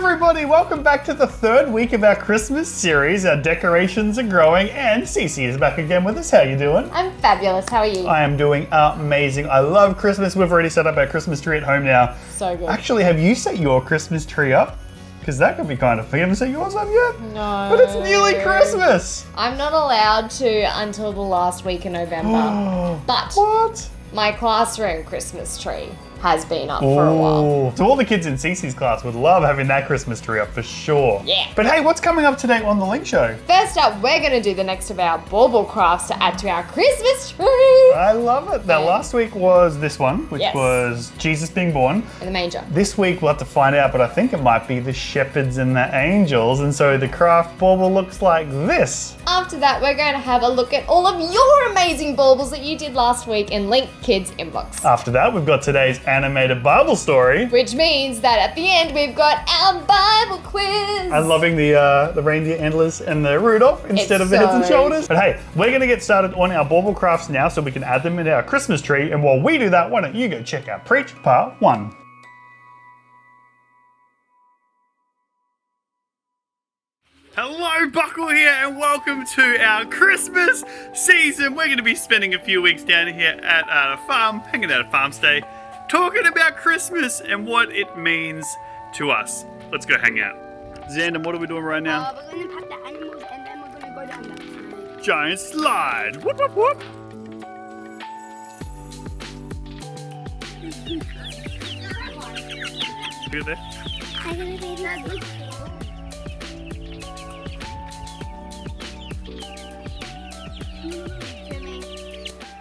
everybody, welcome back to the third week of our Christmas series. Our decorations are growing and Cece is back again with us. How you doing? I'm fabulous, how are you? I am doing amazing. I love Christmas. We've already set up our Christmas tree at home now. So good. Actually, have you set your Christmas tree up? Because that could be kind of fun. You haven't set yours up yet? No. But it's nearly Christmas. I'm not allowed to until the last week in November. But What? my classroom Christmas tree has been up for a while. So all the kids in Cece's class would love having that Christmas tree up for sure. Yeah. But hey, what's coming up today on The Link Show? First up, we're going to do the next of our bauble crafts to add to our Christmas tree. I love it. Now, last week was this one, which Yes. was Jesus being born. In the manger. This week we'll have to find out, but I think it might be the shepherds and the angels. And so the craft bauble looks like this. After that, we're going to have a look at all of your amazing baubles that you did last week in Link Kids Inbox. After that, we've got today's animated Bible story. Which means that at the end, we've got our Bible quiz. I'm loving the reindeer antlers and the Rudolph instead of the so heads and shoulders. But hey, we're going to get started on our bauble crafts now so we can add them into our Christmas tree. And while we do that, why don't you go check out Preach Part 1. Hello, Buckle here, and welcome to our Christmas season. We're going to be spending a few weeks down here at a farm, hanging out at farm stay, talking about Christmas and what it means to us. Let's go hang out. Xandon, what are we doing right now? We're going to pet the animals and then we're going to go down that slide. Giant slide. Whoop, whoop, whoop. Good there. I'm going to be lovely.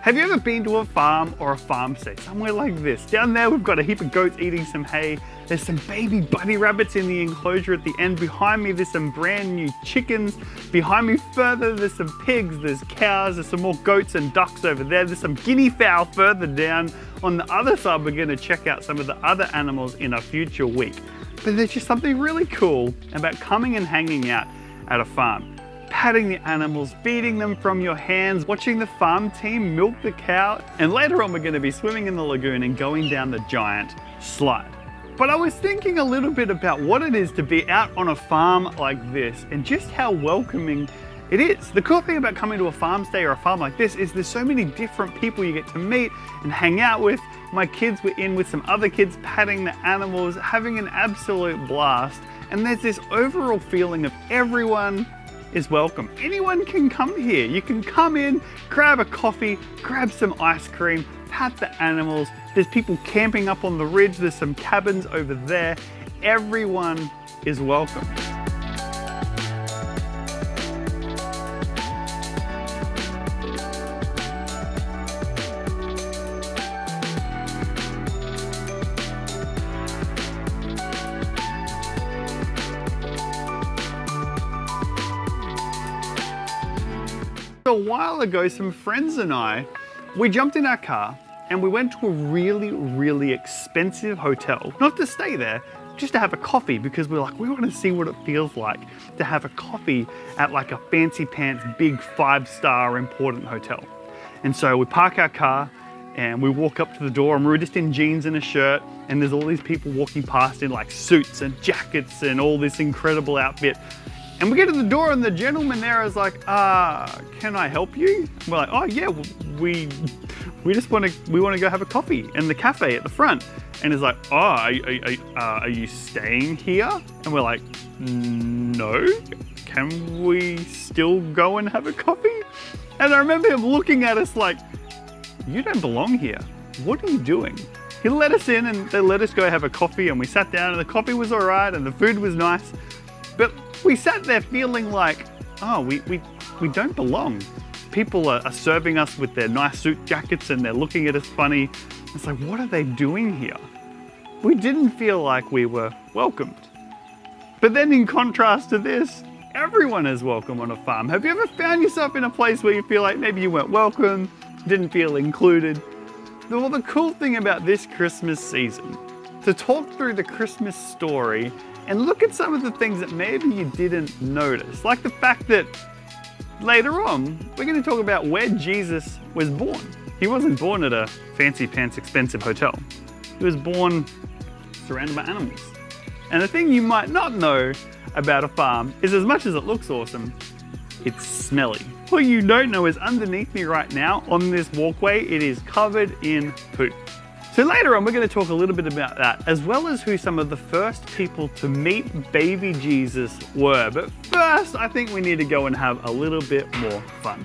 Have you ever been to a farm or a farm stay? Somewhere like this. Down there we've got a heap of goats eating some hay. There's some baby bunny rabbits in the enclosure at the end. Behind me there's some brand new chickens. Behind me further there's some pigs, there's cows, there's some more goats and ducks over there. There's some guinea fowl further down. On the other side we're going to check out some of the other animals in a future week. But there's just something really cool about coming and hanging out at a farm. Patting the animals, feeding them from your hands, watching the farm team milk the cow, and later on we're going to be swimming in the lagoon and going down the giant slide. But I was thinking a little bit about what it is to be out on a farm like this and just how welcoming it is. The cool thing about coming to a farm stay or a farm like this is there's so many different people you get to meet and hang out with. My kids were in with some other kids patting the animals, having an absolute blast, and there's this overall feeling of everyone is welcome. Anyone can come here. You can come in, grab a coffee, grab some ice cream, pat the animals. There's people camping up on the ridge. There's some cabins over there. Everyone is welcome. A while ago, some friends and I, we jumped in our car and we went to a really expensive hotel. Not to stay there, just to have a coffee because we're like, we want to see what it feels like to have a coffee at like a fancy pants, big 5-star important hotel. And so we park our car and we walk up to the door and we're just in jeans and a shirt and there's all these people walking past in like suits and jackets and all this incredible outfit. And we get to the door and the gentleman there is like, can I help you? And we're like, oh yeah, we want to go have a coffee in the cafe at the front. And he's like, oh, are you staying here? And we're like, no, can we still go and have a coffee? And I remember him looking at us like, you don't belong here. What are you doing? He let us in and they let us go have a coffee and we sat down and the coffee was all right and the food was nice. But we sat there feeling like, oh, we don't belong. People are serving us with their nice suit jackets and they're looking at us funny. It's like, what are they doing here? We didn't feel like we were welcomed. But then in contrast to this, everyone is welcome on a farm. Have you ever found yourself in a place where you feel like maybe you weren't welcome, didn't feel included? Well, the cool thing about this Christmas season, to talk through the Christmas story and look at some of the things that maybe you didn't notice. Like the fact that later on, we're going to talk about where Jesus was born. He wasn't born at a fancy pants expensive hotel. He was born surrounded by animals. And the thing you might not know about a farm is, as much as it looks awesome, it's smelly. What you don't know is underneath me right now on this walkway, it is covered in poop. So later on, we're going to talk a little bit about that, as well as who some of the first people to meet baby Jesus were. But first, I think we need to go and have a little bit more fun.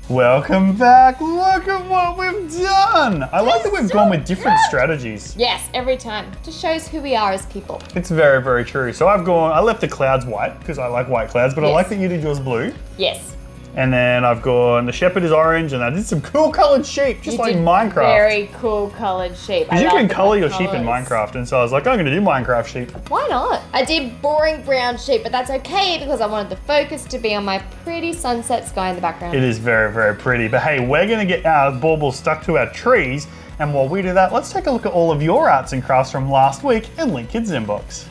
Welcome back. Look at what we've done. I like that we've gone with different strategies. Yes, every time. Just shows who we are as people. It's very, very true. So I left the clouds white because I like white clouds, but I Yes. like that you did yours blue. Yes. And then I've gone, the shepherd is orange, and I did some cool colored sheep, just You like did Minecraft. Very cool coloured sheep. Because you can color your sheep in Minecraft, and so I was like, I'm gonna do Minecraft sheep. Why not? I did boring brown sheep, but that's okay because I wanted the focus to be on my pretty sunset sky in the background. It is very, very pretty. But hey, we're gonna get our baubles stuck to our trees, and while we do that, let's take a look at all of your arts and crafts from last week in Link Kids Inbox.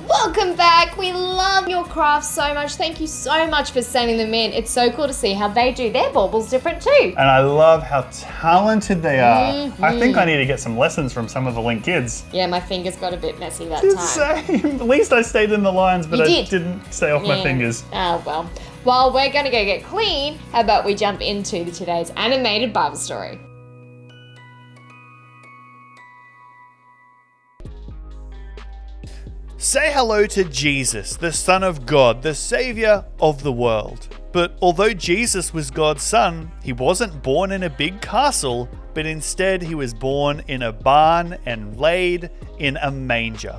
Welcome back. We love your crafts so much. Thank you so much for sending them in. It's so cool to see how they do their baubles different too. And I love how talented they are. I think I need to get some lessons from some of the Link kids. Yeah, my fingers got a bit messy that It's time. same. At least I stayed in the lines, but You I did. didn't stay off my Yeah. fingers. Oh, well. While we're going to go get clean, how about we jump into today's animated Bible story? Say hello to Jesus, the Son of God, the Savior of the world. But although Jesus was God's son, he wasn't born in a big castle, but instead he was born in a barn and laid in a manger.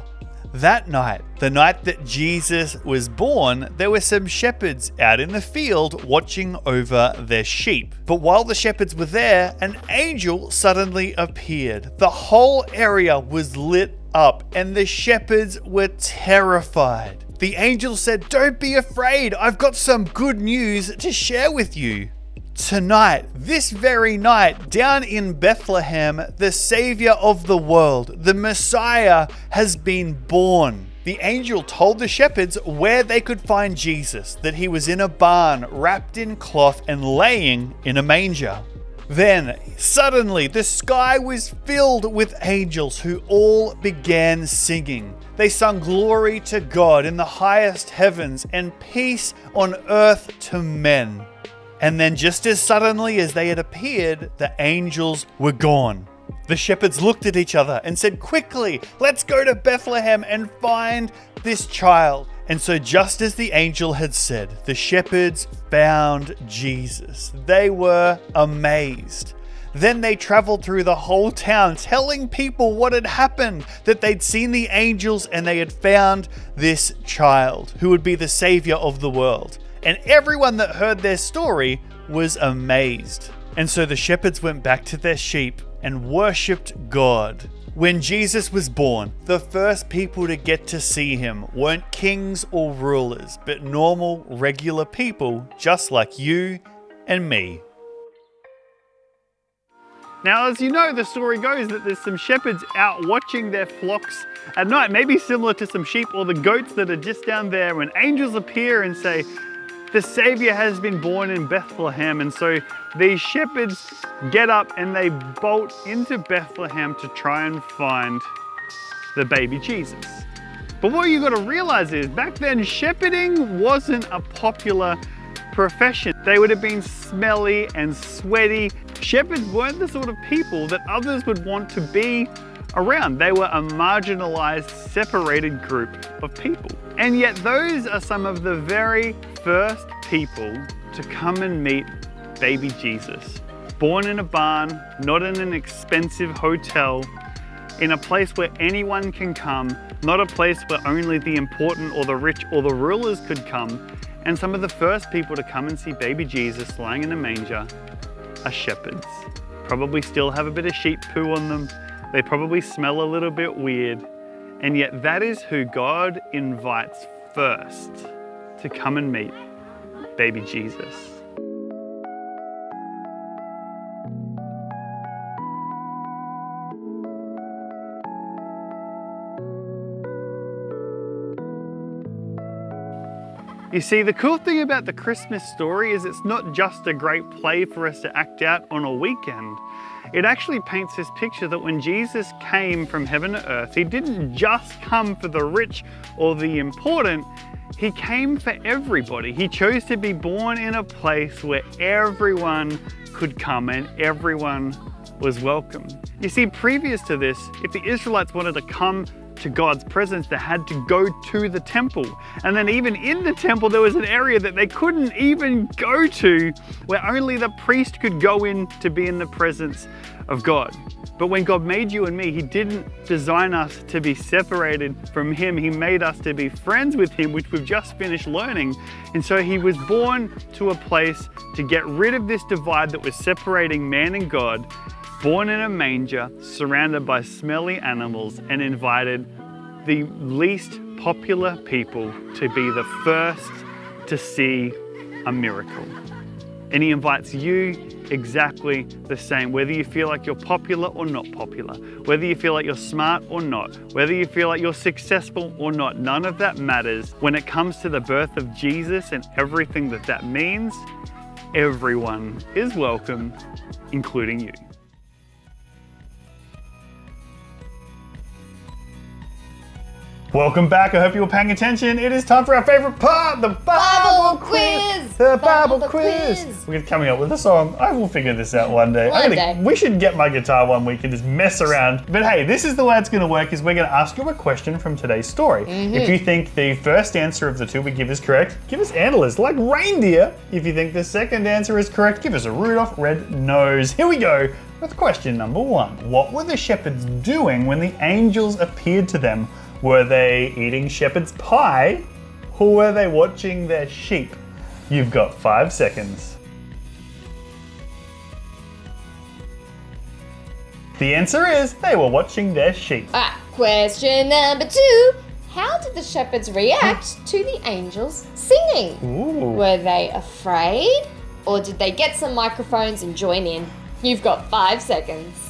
That night, the night that Jesus was born, there were some shepherds out in the field watching over their sheep. But while the shepherds were there, an angel suddenly appeared. The whole area was lit up, and the shepherds were terrified. The angel said, "Don't be afraid, I've got some good news to share with you. Tonight, this very night, down in Bethlehem, the Savior of the world, the Messiah, has been born." The angel told the shepherds where they could find Jesus, that he was in a barn, wrapped in cloth and laying in a manger. Then, suddenly, the sky was filled with angels who all began singing. They sung glory to God in the highest heavens and peace on earth to men. And then just as suddenly as they had appeared, the angels were gone. The shepherds looked at each other and said, "Quickly, let's go to Bethlehem and find this child." And so just as the angel had said, the shepherds found Jesus. They were amazed. Then they traveled through the whole town telling people what had happened, that they'd seen the angels and they had found this child who would be the savior of the world. And everyone that heard their story was amazed. And so the shepherds went back to their sheep and worshipped God. When Jesus was born, the first people to get to see him weren't kings or rulers, but normal, regular people just like you and me. Now, as you know, the story goes that there's some shepherds out watching their flocks at night, maybe similar to some sheep or the goats that are just down there, when angels appear and say, "The Savior has been born in Bethlehem." And so these shepherds get up and they bolt into Bethlehem to try and find the baby Jesus. But what you got to realize is, back then, shepherding wasn't a popular profession. They would have been smelly and sweaty. Shepherds weren't the sort of people that others would want to be around. They were a marginalized, separated group of people. And yet those are some of the very first people to come and meet baby Jesus. Born in a barn, not in an expensive hotel, in a place where anyone can come, not a place where only the important or the rich or the rulers could come. And some of the first people to come and see baby Jesus lying in a manger are shepherds. Probably still have a bit of sheep poo on them. They probably smell a little bit weird. And yet that is who God invites first to come and meet baby Jesus. You see, the cool thing about the Christmas story is it's not just a great play for us to act out on a weekend. It actually paints this picture that when Jesus came from heaven to earth, he didn't just come for the rich or the important, he came for everybody. He chose to be born in a place where everyone could come and everyone was welcome. You see, previous to this, if the Israelites wanted to come to God's presence, they had to go to the temple. And then even in the temple, there was an area that they couldn't even go to, where only the priest could go in to be in the presence of God. But when God made you and me, he didn't design us to be separated from him. He made us to be friends with him, which we've just finished learning. And so he was born to a place to get rid of this divide that was separating man and God, born in a manger, surrounded by smelly animals, and invited the least popular people to be the first to see a miracle. And he invites you exactly the same, whether you feel like you're popular or not popular, whether you feel like you're smart or not, whether you feel like you're successful or not, none of that matters. When it comes to the birth of Jesus and everything that that means, everyone is welcome, including you. Welcome back. I hope you were paying attention. It is time for our favorite part, the Bible quiz. The Bible quiz. We're coming up with a song. I will figure this out one day. We should get my guitar one week and just mess around. But hey, this is the way it's going to work. Is we're going to ask you a question from today's story. If you think the first answer of the two we give is correct, give us antlers like reindeer. If you think the second answer is correct, give us a Rudolph red nose. Here we go with question number 1. What were the shepherds doing when the angels appeared to them? Were they eating shepherd's pie, or were they watching their sheep? You've got 5 seconds. The answer is they were watching their sheep. Question number 2. How did the shepherds react to the angels singing? Ooh. Were they afraid, or did they get some microphones and join in? You've got 5 seconds.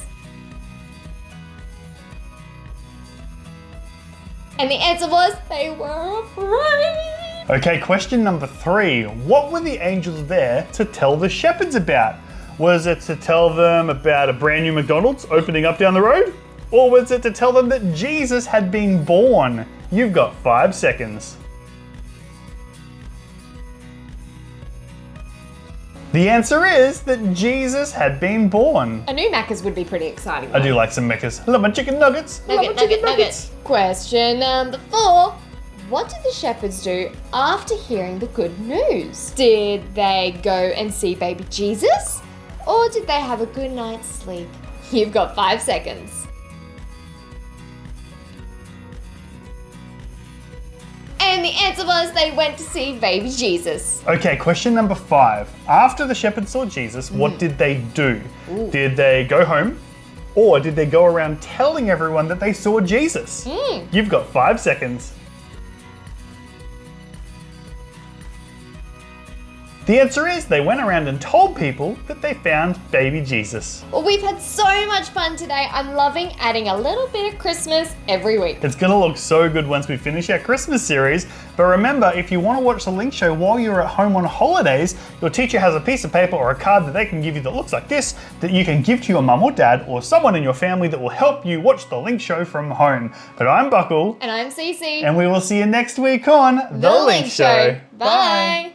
And the answer was they were afraid. Okay, question number 3. What were the angels there to tell the shepherds about? Was it to tell them about a brand new McDonald's opening up down the road? Or was it to tell them that Jesus had been born? You've got 5 seconds. The answer is that Jesus had been born. I knew Macca's would be pretty exciting. I do like some Macca's. Love my chicken nuggets. Nuggets. Question number 4. What did the shepherds do after hearing the good news? Did they go and see baby Jesus? Or did they have a good night's sleep? You've got 5 seconds. And the answer was they went to see baby Jesus. Okay, question number 5. After the shepherds saw Jesus, what did they do? Did they go home? Or did they go around telling everyone that they saw Jesus? You've got 5 seconds. The answer is they went around and told people that they found baby Jesus. Well, we've had so much fun today. I'm loving adding a little bit of Christmas every week. It's going to look so good once we finish our Christmas series. But remember, if you want to watch The Link Show while you're at home on holidays, your teacher has a piece of paper or a card that they can give you that looks like this, that you can give to your mum or dad or someone in your family that will help you watch The Link Show from home. But I'm Buckle. And I'm Cece. And we will see you next week on The Link Show. Bye.